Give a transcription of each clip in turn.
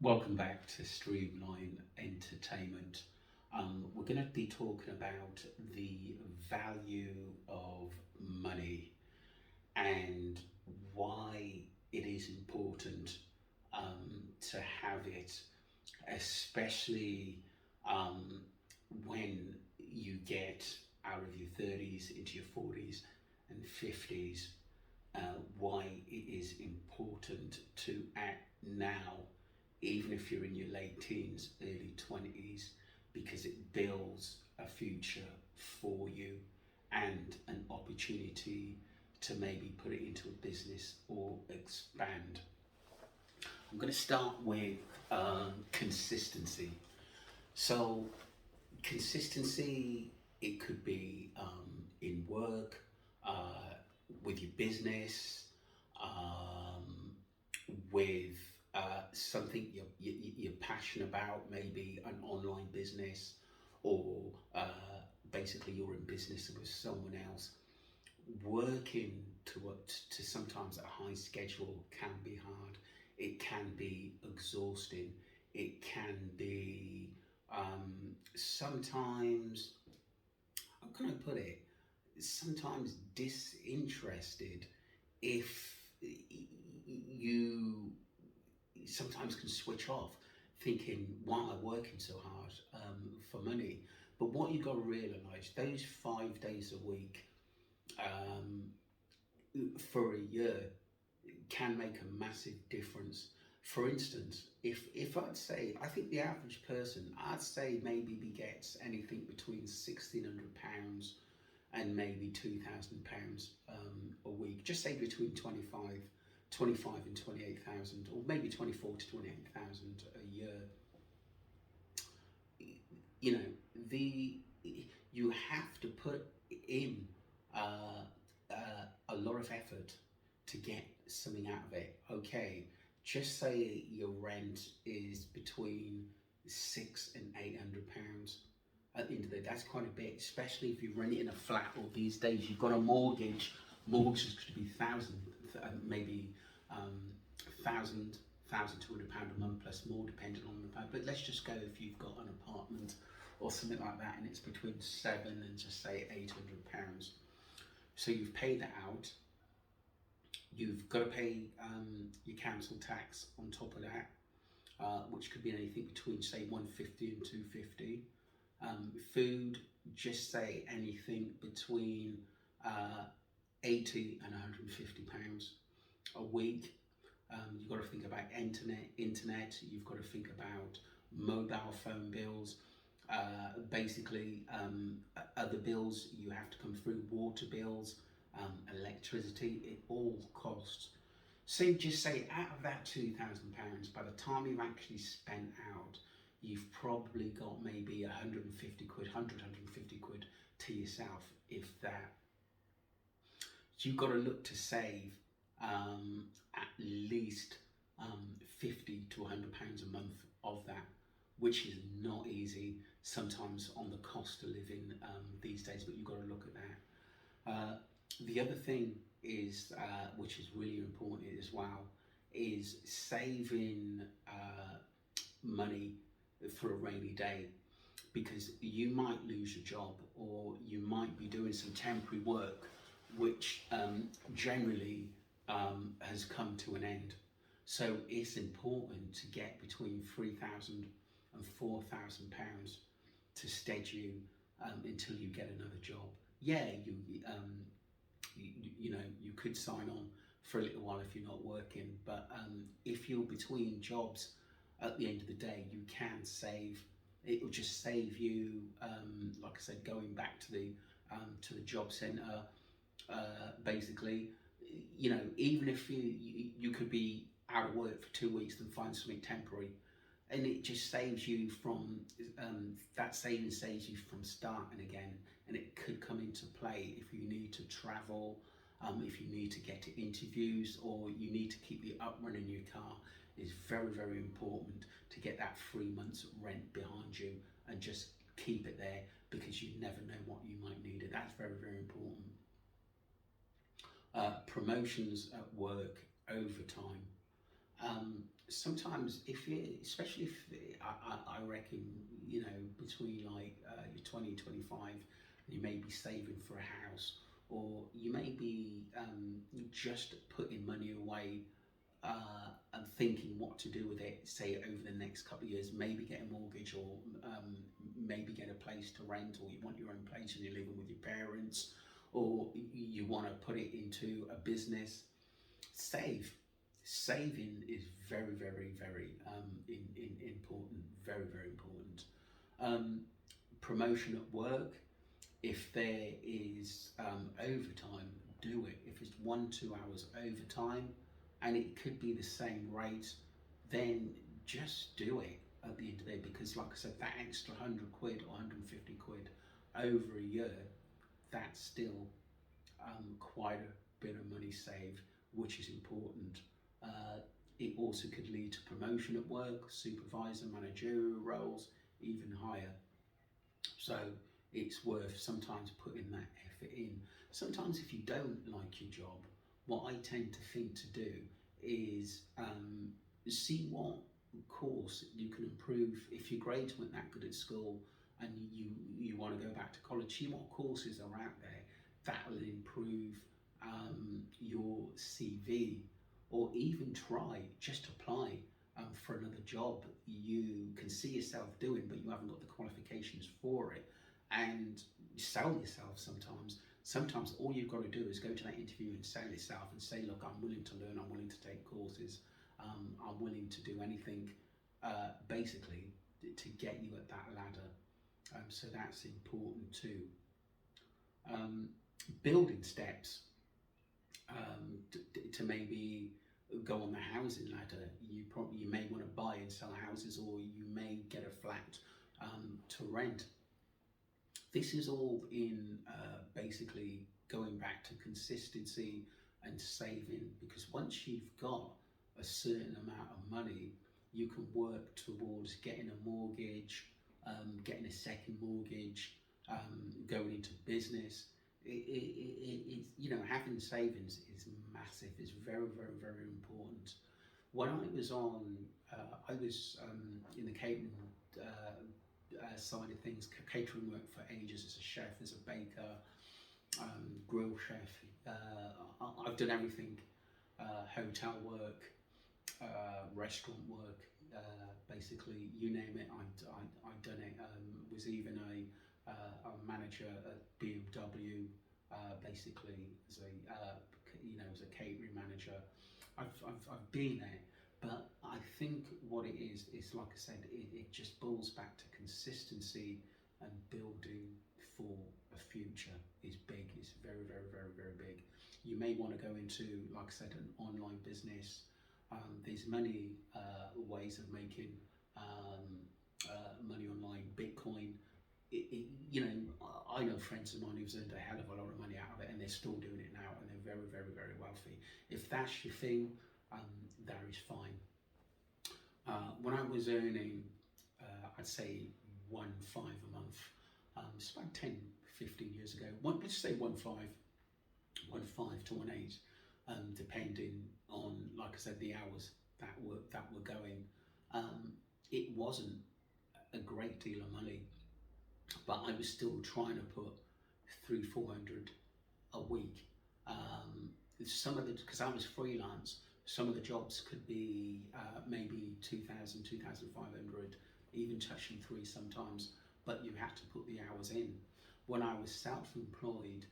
Welcome back to Streamline Entertainment. We're going to be talking about the value of money and why it is important to have it, especially um, when you get out of your 30s into your 40s and 50s. Why it is important to act now, even if you're in your late teens, early 20s, because it builds a future for you and an opportunity to maybe put it into a business or expand. I'm going to start with consistency. So, consistency, it could be in work, uh, with your business, um, with something you're passionate about, maybe an online business, or basically you're in business with someone else. Working to sometimes a high schedule can be hard. It can be exhausting. It can be sometimes, how can I put it? Sometimes disinterested if you sometimes can switch off thinking, why am I working so hard for money? But what you've got to realise, those 5 days a week um, for a year can make a massive difference. For instance, if I'd say, I think the average person, I'd say maybe gets anything between £1,600 and maybe £2,000 a week. Just say between 25 and 28,000, or maybe 24 to 28,000 a year. You know, the you have to put in uh, a lot of effort to get something out of it. Okay, just say your rent is between £600 and £800. At the end of the day, that's quite a bit, especially if you rent it in a flat, or these days you've got a mortgage. Mortgages could be maybe £1,200 a month plus more, depending on the pay. But let's just go if you've got an apartment or something like that, and it's between seven and just say £800. So you've paid that out. You've got to pay your council tax on top of that, which could be anything between say 150 and 250. Food, just say anything between 80 and £150 a week. You've got to think about internet. You've got to think about mobile phone bills. Basically, other bills you have to come through, water bills, electricity. It all costs. So just say out of that £2,000, by the time you've actually spent out, you've probably got maybe 150 quid, 150 quid to yourself, if that. You've got to look to save at least 50 to £100 a month of that, which is not easy sometimes on the cost of living these days, but you've got to look at that. The other thing is, which is really important as well, is saving money for a rainy day, because you might lose your job, or you might be doing some temporary work which generally has come to an end. So it's important to get between £3,000 and £4,000 to steady you until you get another job. Yeah, you know, you could sign on for a little while if you're not working, but if you're between jobs, at the end of the day, you can save. It will just save you, like I said, going back to the job centre. Basically, you know, even if you could be out of work for 2 weeks and find something temporary, and it just saves you from that saving saves you from starting again, and it could come into play if you need to travel, if you need to get to interviews, or you need to keep the up running your car. It's very, very important to get that 3 months rent behind you and just keep it there, because you never know what you might need it. That's very, very important. Promotions at work, overtime. sometimes if you, especially if I reckon, you know, between like you're 20, 25, you may be saving for a house, or you may be just putting money away and thinking what to do with it, say over the next couple of years, maybe get a mortgage, or maybe get a place to rent, or you want your own place and you're living with your parents, or you want to put it into a business. Save. Saving is very, very, very important. Very, very important. Promotion at work. If there is overtime, do it. If it's 1-2 hours overtime, and it could be the same rate, then just do it at the end of the day, because like I said, that extra 100 quid or 150 quid over a year, that's still quite a bit of money saved, which is important. It also could lead to promotion at work, supervisor, managerial roles, even higher. So it's worth sometimes putting that effort in. Sometimes if you don't like your job, what I tend to think to do is see what course you can improve. If your grades weren't that good at school and you want to go back to college, see what courses are out there that will improve your CV, or even just apply for another job you can see yourself doing, but you haven't got the qualifications for it, and sell yourself sometimes. Sometimes all you've got to do is go to that interview and sell yourself and say, look, I'm willing to learn, I'm willing to take courses, I'm willing to do anything, basically, to get you at that ladder. So that's important too. Building steps to maybe go on the housing ladder. You may want to buy and sell houses, or you may get a flat to rent. This is all in basically going back to consistency and saving, because once you've got a certain amount of money, you can work towards getting a mortgage, getting a second mortgage, going into business. You know, having savings is massive. It's very, very, very important. When I was in the catering side of things, catering work for ages as a chef, as a baker, grill chef. I've done everything: hotel work, restaurant work, basically you name it. I've done it. Was even a manager at BMW, basically as a catering manager. I've been there. But I think what it is like I said, it just boils back to consistency, and building for a future is big. It's very, very, very, very big. You may want to go into, like I said, an online business. There's many ways of making money online. Bitcoin. I know friends of mine who've earned a hell of a lot of money out of it, and they're still doing it now, and they're very, very, very wealthy. If that's your thing, that is fine. When I was earning, I'd say 1.5 a month, it's about 10, 15 years ago. Let's say 1.5 to 1.8, depending on, like I said, the hours that were going. It wasn't a great deal of money, but I was still trying to put 300-400 a week. Because I was freelance, some of the jobs could be maybe 2,000, 2,500, even touching 3 sometimes, but you had to put the hours in. When I was self-employed,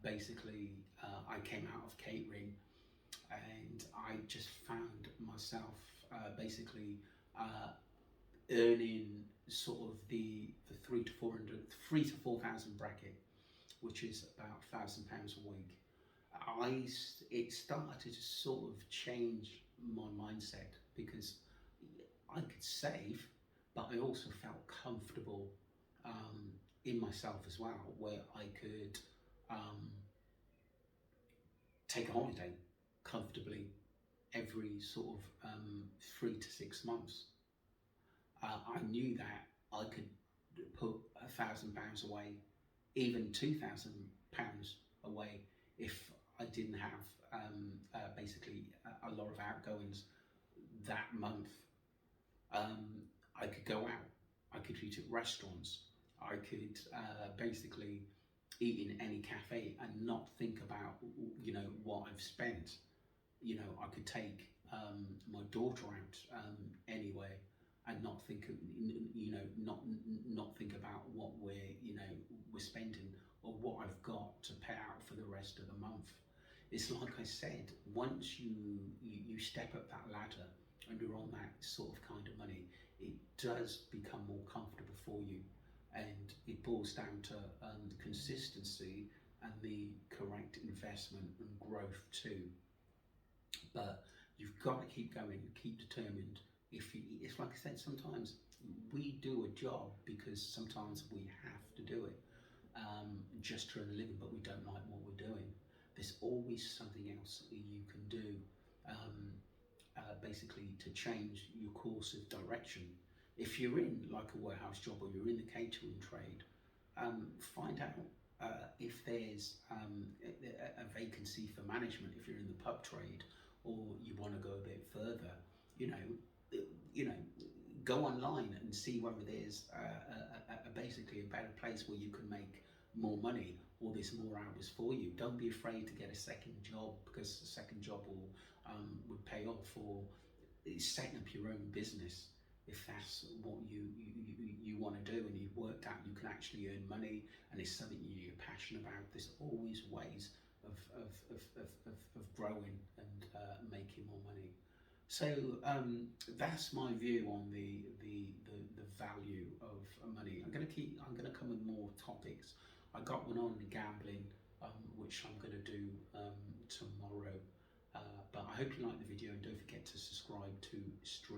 basically I came out of catering, and I just found myself basically earning sort of the 3 to 4,000 bracket, which is about £1,000 a week. It started to sort of change my mindset, because I could save, but I also felt comfortable in myself as well, where I could take a holiday comfortably every sort of 3 to 6 months. I knew that I could put £1,000 away, even £2,000 away, if I didn't have basically a lot of outgoings. that month, I could go out, I could eat at restaurants, I could basically eat in any cafe and not think about, you know, what I've spent. You know, I could take my daughter out anywhere and not think of, you know, not think about what we're spending or what I've got to pay out for the rest of the month. It's like I said, once you step up that ladder and you're on that sort of kind of money, it does become more comfortable for you, and it boils down to consistency and the correct investment and growth too. But you've got to keep going, keep determined. It's like I said, sometimes we do a job because sometimes we have to do it just to earn a living, but we don't like what we're doing. There's always something else that you can do, basically to change your course of direction. If you're in like a warehouse job or you're in the catering trade, find out if there's a vacancy for management. If you're in the pub trade or you want to go a bit further, you know, you know, go online and see whether there's basically a better place where you can make more money or there's more hours for you. Don't be afraid to get a second job, because the second job would pay off. Or setting up your own business, if that's what you want to do and you've worked out you can actually earn money and it's something you're passionate about. There's always ways of growing and making more money. So that's my view on the value of money. I'm gonna come with more topics. I got one on gambling, which I'm gonna do tomorrow. But I hope you like the video, and don't forget to subscribe to Street